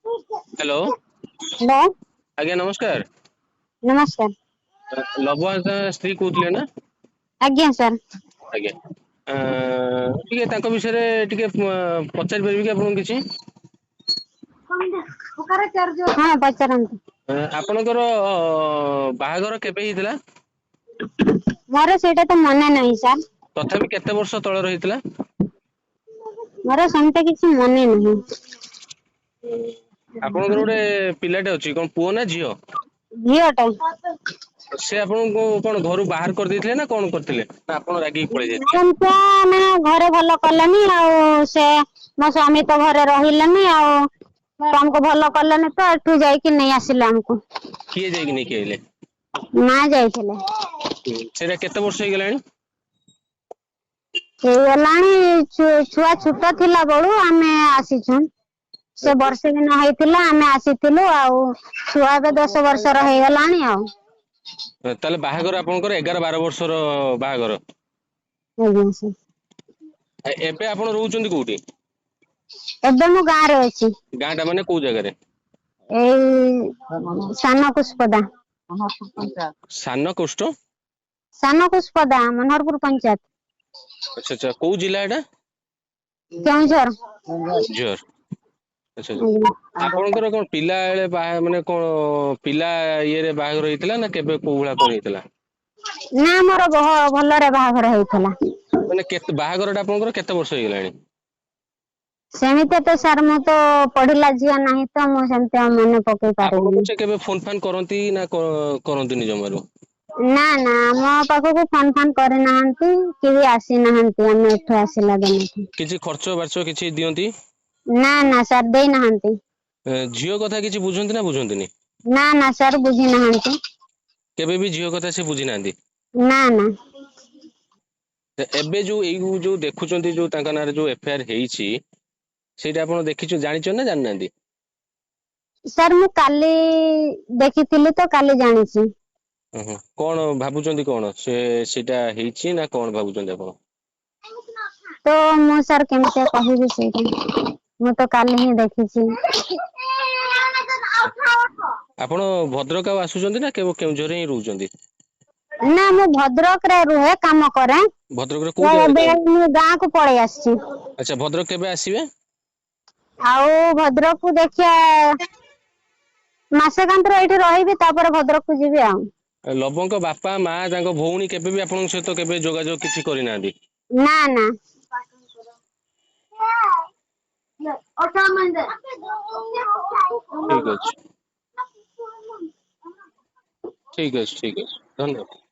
Hello hello. आज्ञा नमस्कार। नमस्कार। लभुआ स्त्री कहते ना? आज्ञा सर। आज्ञा टिके तांको विषय रे टिके पचारि परिबि कि आपन किछि? हाँ पचारंतु। आपनकर बाहाघर केबे हितला? मोर सेटा तो मने नहीं सर। तथापि केते वर्ष तळे रहितला? मोर सेमता किछि मने नहीं। आपनकर गोटे पिलाटे अछि कोन पुओ ना झियो? झियोटा। से आपनको कौन घर बाहर कर देथिले ना कौन करथिले ना आपण रागी पळेइ जायथिले? ଏମିତିଆ ମାନେ ଘରେ ଭଲ କଲେନି ଆଉ ସେ ମୋ ସ୍ୱାମୀ ତ ଘରେ ରହିଲେନି ଆଉ ତମକୁ ଭଲ କଲେନି ତ ଏଠୁ ଯାଇକି ନେଇ ଆସିଲେ ଆମକୁ। କିଏ ଯାଇକି ନେଇକି ଆଇଲେ? ମା ଯାଇଥିଲେ। ସେଟା କେତେ ବର୍ଷ ହେଇଗଲାଣି? ହେଇଗଲାଣି ଛୁଆ ଛୋଟ ଥିଲା ବେଳୁ ଆମେ ଆସିଛୁ। ସେ ବର୍ଷେ ଦିନ ହେଇଥିଲା ଆମେ ଆସିଥିଲୁ ଆଉ ଛୁଆ ଏବେ 10 ବର୍ଷର ହେଇଗଲାଣି ଆଉ। ତାହେଲେ ବାହାଘର ଆପଣଙ୍କର 11-12 ବର୍ଷର ବାହାଘର? ଆଜ୍ଞା ସାର୍। ଏବେ ଆପଣ ରହୁଛନ୍ତି କୋଉଠି? ଏବେ ମୁଁ ଗାଁରେ ଅଛି। ଗାଁ ଟା ମାନେ କୋଉ ଜାଗାରେ? ଏଇ ସାନ କୁସ୍ପଦା। ସାନ କୋଷ୍ଟ? ସାନ କୁସ୍ପଦା ମନୋହରପୁର ପଞ୍ଚାୟତ। ଆଚ୍ଛା ଆଚ୍ଛା କୋଉ ଜିଲ୍ଲା ଏଟା? କେଉଁଝର। କେଉଁଝର ଆଚ୍ଛା ଆଚ୍ଛା। ଆପଣଙ୍କର କଣ ପିଲା ବେଳେ ବାହା ମାନେ କଣ ପିଲା ଇଏରେ ବାହାଘର ହେଇଥିଲା ନା କେବେ କୋଉ ଭଳିଆ କଣ ହେଇଥିଲା? ନା ମୋର ଭଲରେ ବାହାଘର ହେଇଥିଲା। ମାନେ କେତେ ବାହାଘର ଟା ଆପଣଙ୍କର କେତେ ବର୍ଷ ହେଇଗଲାଣି? ସେମିତି ତ ସାର୍ ମୁଁ ତ ପଢିଲା ଝିଅ ନାହିଁ ତ ମୁଁ ସେମିତି ଆଉ ମନେ ପକେଇ ଆପଣ ପାରିବିନି। ପଛେ କେବେ ଫୋନ ଫାନ୍ କରନ୍ତି ନା କରନ୍ତିନି ଜମାରୁ? ନା ନା ମୋ ପାଖକୁ ଫୋନ ଫାନ୍ କରିନାହାନ୍ତି କେହି ଆସିନାହାନ୍ତି ଆମେ ଏଠୁ ଆସିଲା ଦିନଠୁ। କିଛି ଖର୍ଚ୍ଚ ବାର୍ଚ୍ଚ କିଛି ଦିଅନ୍ତି? ନା ନା ସାର୍ ଦେଇନାହାନ୍ତି। ଝିଅ କଥା କିଛି ବୁଝନ୍ତି ନା ବୁଝନ୍ତିନି? ନା ନା ସାର୍ ବୁଝି ନାହାନ୍ତି। କେବେ ବି ଝିଅ କଥା ସେ ବୁଝି ନାହାନ୍ତି? ନା ନା। ଏବେ ଯୋଉ ଏଇ ଯୋଉ ଦେଖୁଛନ୍ତି ଯୋଉ ତାଙ୍କ ନାଁରେ ଯୋଉ ଏଫଆଇଆର ହେଇଛି ସେଇଟା ଆପଣ ଦେଖିଛୁ ଜାଣିଛ ନା ଜାଣିନାହାନ୍ତି? ସାର୍ ମୁଁ କାଲି ଦେଖିଥିଲି ତ କାଲି ଜାଣିଛି। ଓହୋ କଣ ଭାବୁଛନ୍ତି କଣ ସେ ସେଇଟା ହେଇଛି ନା କଣ ଭାବୁଛନ୍ତି ଆପଣ? ତ ମୁଁ ସାର୍ କେମିତି କହିବି ସେଇଟା ମୁଁ ତ କାଲି ହିଁ ଦେଖିଛି। ଆପଣ ଭଦ୍ରକ ଆଉ ଆସୁଛନ୍ତି ନା କେଉଁଝରରେ ହିଁ ରହୁଛନ୍ତି? ନା ମୁଁ ଭଦ୍ରକରେ ରୁହେ କାମ କରେ। ଭଦ୍ରକରେ କୋଉ ତ ଜାଗାରେ ଏବେ କାମ? ମୁଁ ଗାଁକୁ ପଳେଇ ଆସିଛି। ଆଚ୍ଛା ଭଦ୍ରକ କେବେ ଆସିବେ? ଆଉ ଭଦ୍ରକକୁ ଦେଖିଆ ମାସେ କନ୍ତର ଏଇଠି ରହିବି ତାପରେ ଭଦ୍ରକକୁ ଯିବି ଆଉ। ଲବଙ୍କ ବାପା ମା ତାଙ୍କ ଭଉଣୀ କେବେ ବି ଆପଣଙ୍କ ସହିତ କେବେ ଯୋଗାଯୋଗ କିଛି କରିନାହାନ୍ତି? ନା ନା। ଠିକ ଅଛି। ଠିକ ଅଛି ଧନ୍ୟବାଦ।